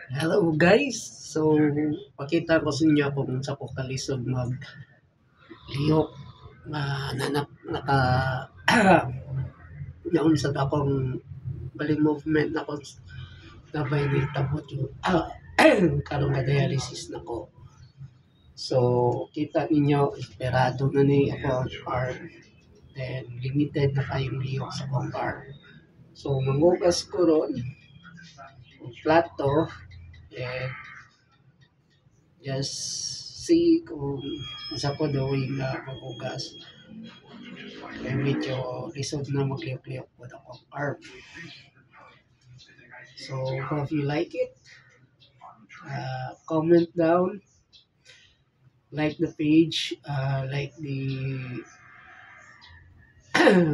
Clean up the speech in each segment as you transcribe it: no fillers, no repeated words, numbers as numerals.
Hello guys! So, pakita ko sa inyo kung sa ko kalisod mag-lihok na naka naun sa akong bali movement na ko nabay ni tabot yung karong na dialysis na ko. So, kita ninyo, esperado na ni ako ang arm. Then, limited na kayong lihok sa akong arm. So, mangugas ko ron, plato, and just see kung sa ko dawing magugas. Kaya medyo lisod na magliyok-liyok po akong arm. So, if you like it, comment down, like the page, like the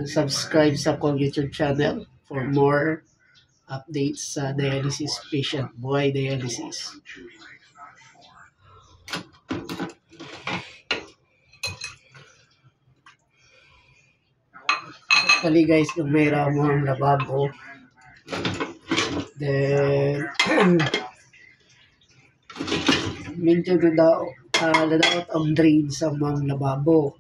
subscribe sa akong YouTube channel for more updates sa dialysis patient, buhay dialysis. Actually guys, kung may mo ang lababo, then medyo nadaot ang drain sa mga lababo.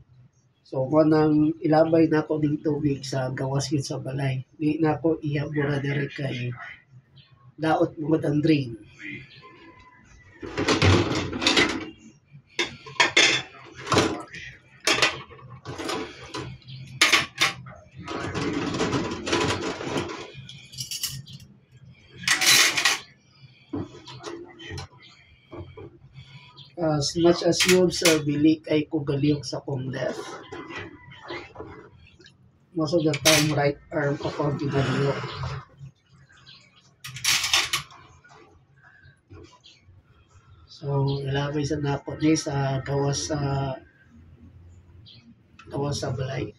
So, nang ilabay na ako ng tubig sa gawas yun sa balay. Di na ako ihabura na kay daot mo ang drain. As much as you observe, bilik ay kugaliyok sa kong left. Most of the time, right arm ako ginaliyok. So, ilabay sa napot ni sa gawas sa balay.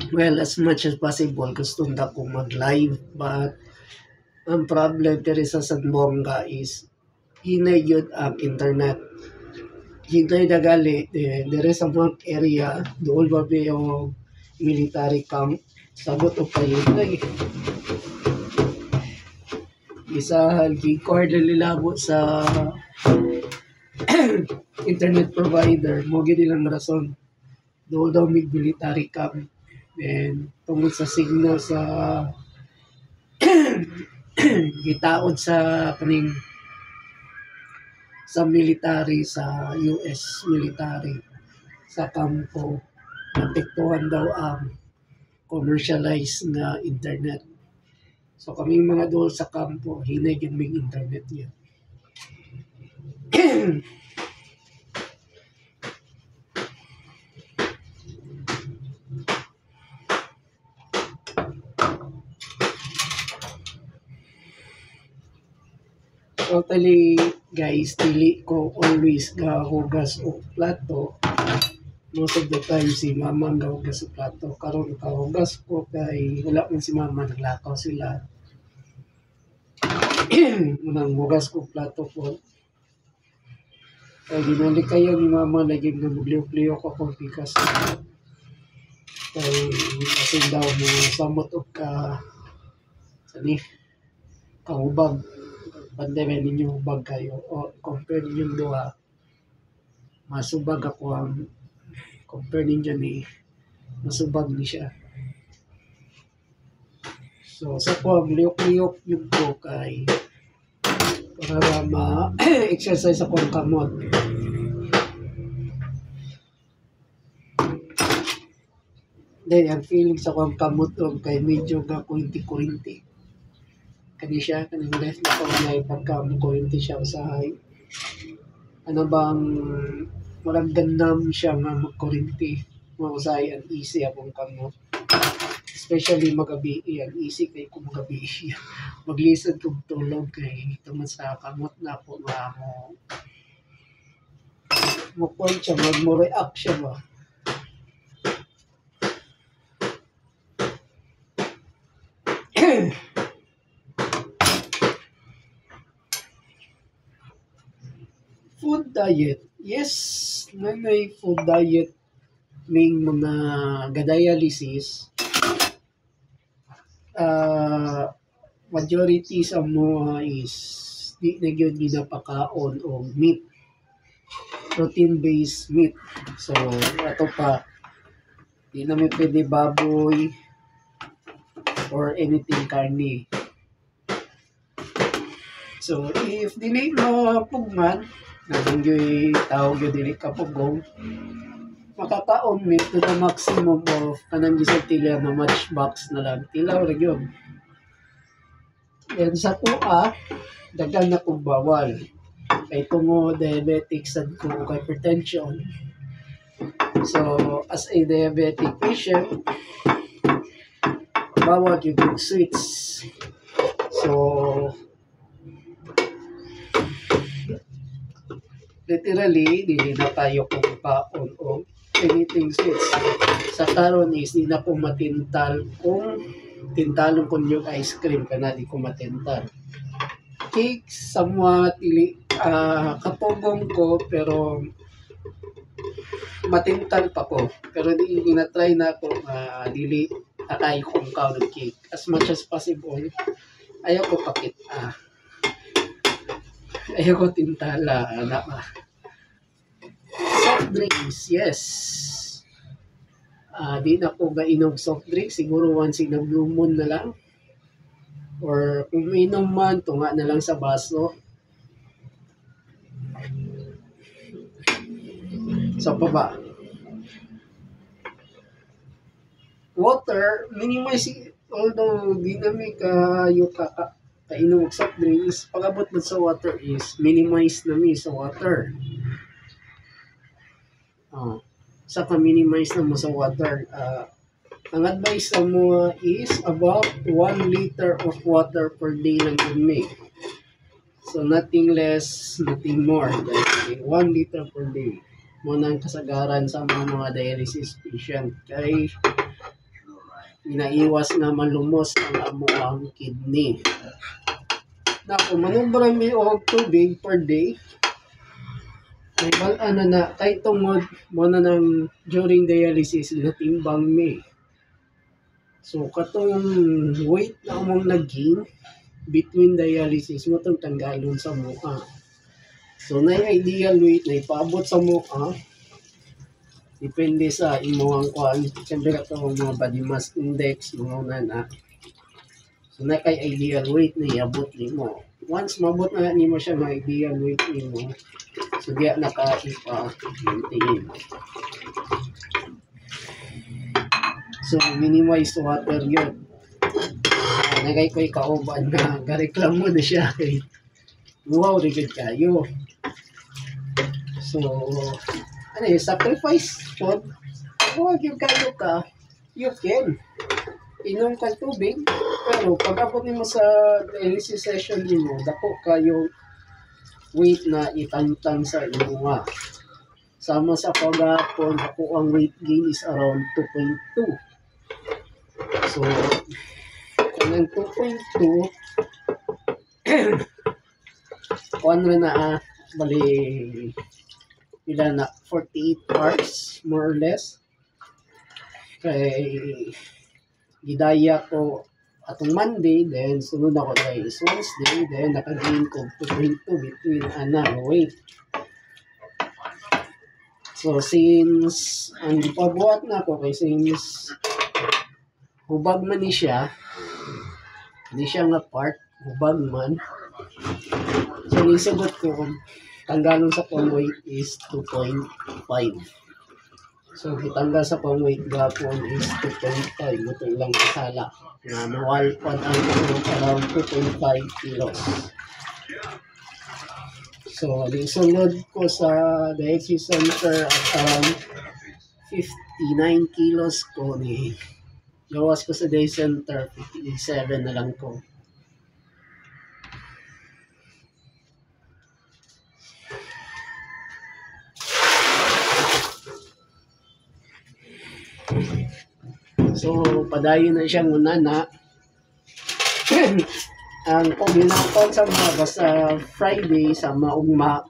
Well, as much as possible, gusto na ko mag-live, but ang problem diri sa Sanbonga is hinay yun ang internet. Hinay na gali, diri sa mga area, doon ba yung military camp, sagot o kayo na isa gi-cord lilabo sa internet provider, mo gid ilang rason. Doon daw may military camp. And tungkol sa signal sa gitaod sa kaning sa military, sa US military sa kampo, naapektuhan daw ang commercialized na internet. So kaming mga doon sa kampo, hinay gid mig internet niya. Totally guys, dili ko always gahugas og plato. Most of the time si mama ang gahugas og plato. Karon kahugas ko kay wala man si mama, naglakaw sila. Unang hugas ko plato po. Kaya ginali kayo ni mama lagi na magliw-liw ko kung pikas. Kaya kasi daw mo samot o kahubag. Bandayan ninyo hubag kayo. O compare ninyong duha. Masubag ako ang compare ninyo ni masubag ni siya. So sa ko ang liyok-liyok yung ko kay para ma-exercise akong kamot. Then, ang feeling sa akong kamot kay medyo ka kurinti-kurinti. Kani siya, kanang left na ko na ipagkamukurinti siya usahay. Ano bang marag ganam siya nga magkurinti. Mausahay ang easy akong kamot. Especially magabi, yan, easy kay kung magabi siya. Maglisod kong tulog kay tungod sa kamot na po nga mo point siya, mag-react siya ba. Food diet. Yes, may food diet may mga gadialysis. Majority sa mga is di na gyud ginapakaon o meat. Protein-based meat. So, ato pa, di na may pwede baboy or anything karni. So, if dili mapugman, naging yung tawag yung dili kapugong, makakaon meat to the maximum of kanang gisag tila na matchbox na lang. Tilaw rin yun. And sa tua, dagan na kong bawal. Kay tungo diabetic sad ko o hypertension. So, as a diabetic patient, bawal yung sweets. So, literally, hindi na tayo kumakaon o anything sweets. Sa karon is, di na ko matintal kung tintalong ko yung ice cream kana di ko matintal. Cake, somewhat, kapugong ko, pero matintal pa ko. Pero di ginatry na ako, dili atay kong kaon ng cake. As much as possible, ayaw ko pakit. Ayaw ko tintala. Soft drinks, yes. Di na ko mainom soft drinks. Siguro once in a blue moon na lang. Or kung mainom man, tunga na lang sa baso. So, pa ba? Water, minimize, although di na may kayo kainom soft drinks, pag-abot mo sa water is minimize na mi sa water. Saka minimize na mo sa water. Ang advice sa mo is about 1 liter of water per day lang yun may. So nothing less, nothing more. 1 liter per day. Muna ang kasagaran sa mga dialysis patient. Kaya inaiwas na malumos ang amuang kidney. Na kung manubra mi og tubig per day, may balaan na kahit tungod mo na ng during dialysis natimbang mi. So katong weight na among nag-gain between dialysis mo itong tanggalon sa mukha. So na ideal weight na ipaabot sa mukha depende sa imong kuan. Siyempre katong mga body mass index mga na. So na kay ideal weight na iabot nimo. Once mabot na nimo siya na ideal weight nimo, so diya naka-ipa-maintain. So minimize water yun. Nagay ko ikauban na gareklamo na siya kay wow, rigid kayo. So, sacrifice food. Huwag yung kayo ka, you can. Inom ka tubig, pero pag abot mo sa dialysis session mo, dako kayo weight na itangtang sa inyo nga. Sama sa pagapon, ako ang weight gain is around 2.2. So, kanang 2.2, kuan na bali, ilan na, 48 hours, more or less. Kay, gidaya ko atong Monday, then sunod ako is Wednesday, then nakagain ko 2.2 between weight. So since ang pabuhat na ako kay since hubag man ni siya, hindi siya nga part, ubag man. So nisugot ko tanggalon sa pang weight is 2.5. So gitanggal sa pang weight gapon is 2.5. Ito ilang kasala na nawalpad ang around 2.5 kilos. So nisunod ko sa dialysis center at around 59 kilos ko ni gawas ko sa dialysis center 57 na lang ko. So padayon na siya muna na ang paglinapon sa mga sa Friday sa maugma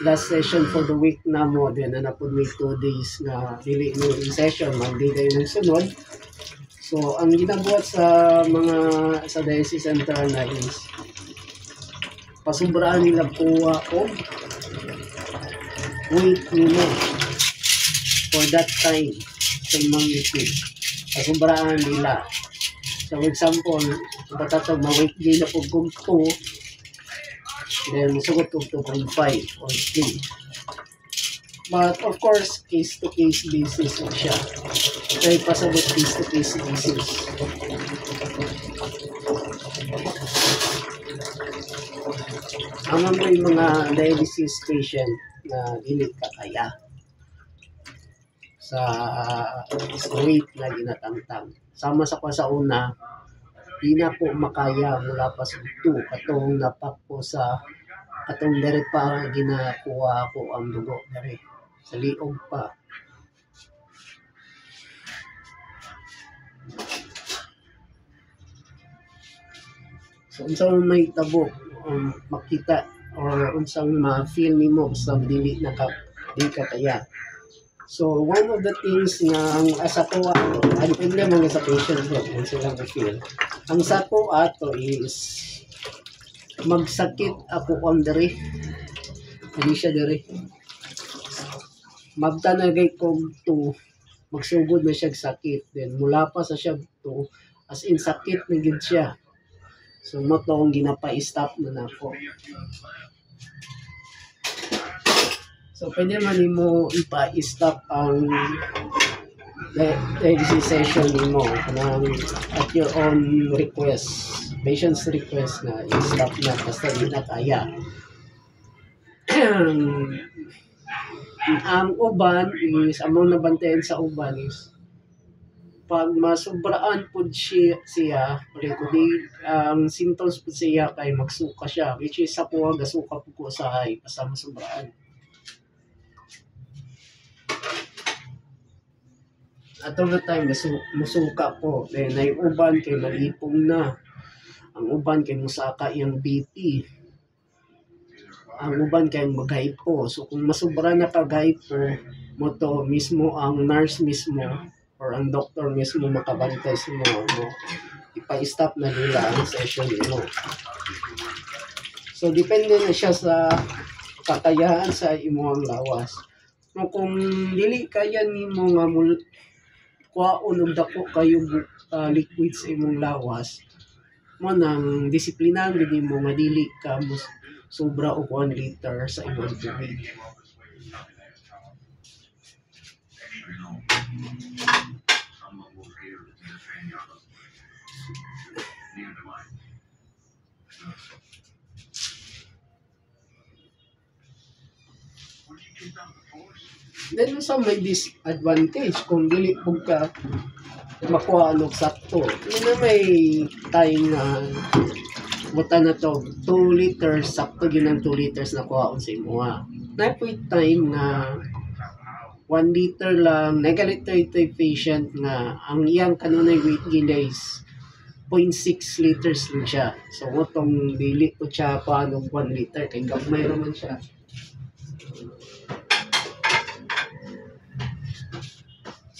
last session for the week na mo din na napod may 2 days na dili mo in session Monday kayo ng sunod. So ang ginabuhat sa mga sa dialysis center na is pasubraan nila kuha o weight nila for that time sa imong liquid. Pasubraan nila. So, for example, patatag ma-weight gain na po kung 2, then sugot ko 2.5 or 3. But, of course, case-to-case basis na siya. Kaya pasabot case-to-case basis. Ang mga dialysis patient na dili kakaya sa weight na ginatangtang. Sama sa pa sa una, di na po makaya mula pa sa 2 katong napak po sa katong dere pa ginakuha ko ang dugo dere sa liog pa. So unsang may tabo makita or unsang ma-feel nimo sa dili kaya. So, one of the things nga ang sa ko ato, ang problema nga sa patient ko, kung silang feel, ang sa ko ato is magsakit ako on dere. Hindi siya dere. Magtanagay ko to, magsugod na siya sakit. Then, mula pa sa siya to, as in sakit na gid siya. So, matong ginapa-stop na nako. So, pwede man mo ipa-stop ang dialysis session mo at your own request, patient's request na i-stop na basta di na kaya. Ang uban is, among nabantayan sa uban is, pag masubraan po siya, ang symptoms po siya kay magsuka siya, which is sa po, gasuka po ko sa hay, basta masubraan. At all the time, musuka po. Then, ay uban kay malipong na. Ang uban kay musaka yung BP. Ang uban kay maghypo. So, kung masubra na pag-hypo, mo to mismo ang nurse mismo or ang doctor mismo makabantay sa mo. Ipa-stop na nila ang session mo. So, depende na siya sa kakayahan sa imong lawas. No, kung dili kaya nimo nga kuhaon og dako kayo liquid sa imong lawas, mo nang disiplinan gid mo nga dili ka sobra og 1 liter sa imong tubig. Then sa may disadvantage kung dili pug ka makuha og sakto. Yun may time na buta na to 2 liters sakto gyud ang 2 liters na kuhaon sa imuha. Na po time na 1 liter lang nagalito ito patient nga ang iyang kanunay weight gain is 0.6 liters lang siya. So utong dili ko siya paano 1 liter kay gamay raman siya.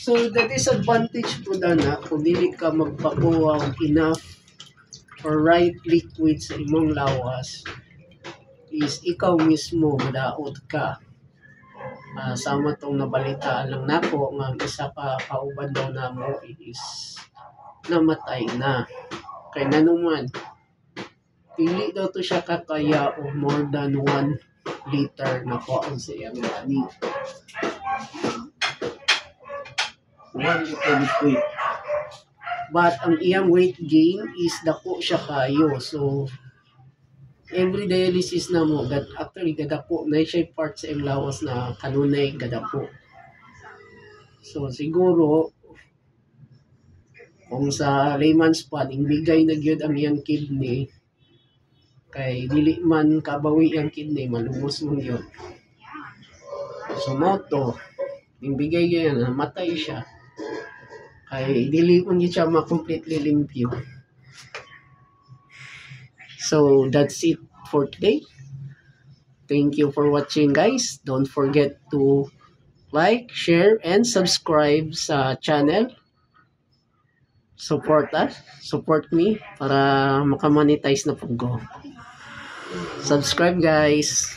So, the disadvantage po na kung dili ka magpakuha og enough or right liquid sa imong lawas is ikaw mismo madaot ka. Sama tong nabalitaan lang nako nga isa pa kauban daw namo is namatay na. Kay nanuman Dili daw to siya kakaya o more than 1 liter na kuhaan sa iyang ani. 1 liter liquid. But ang iyang weight gain is dako siya kayo. So, every dialysis na mo, actually gadako, na siya part sa iyang lawas na kanunay gadako. So, siguro, kung sa layman's pan, bigay na gyud ang iyang kidney, kay dili man kabawi ang kidney, malumos mo yun. So, moto, bigay yan, namatay siya. Kay dili man yun siya ma-completely limpyo. So, that's it for today. Thank you for watching, guys. Don't forget to like, share, and subscribe sa channel. Support us, support me para makamonetize na po ko. Subscribe, guys.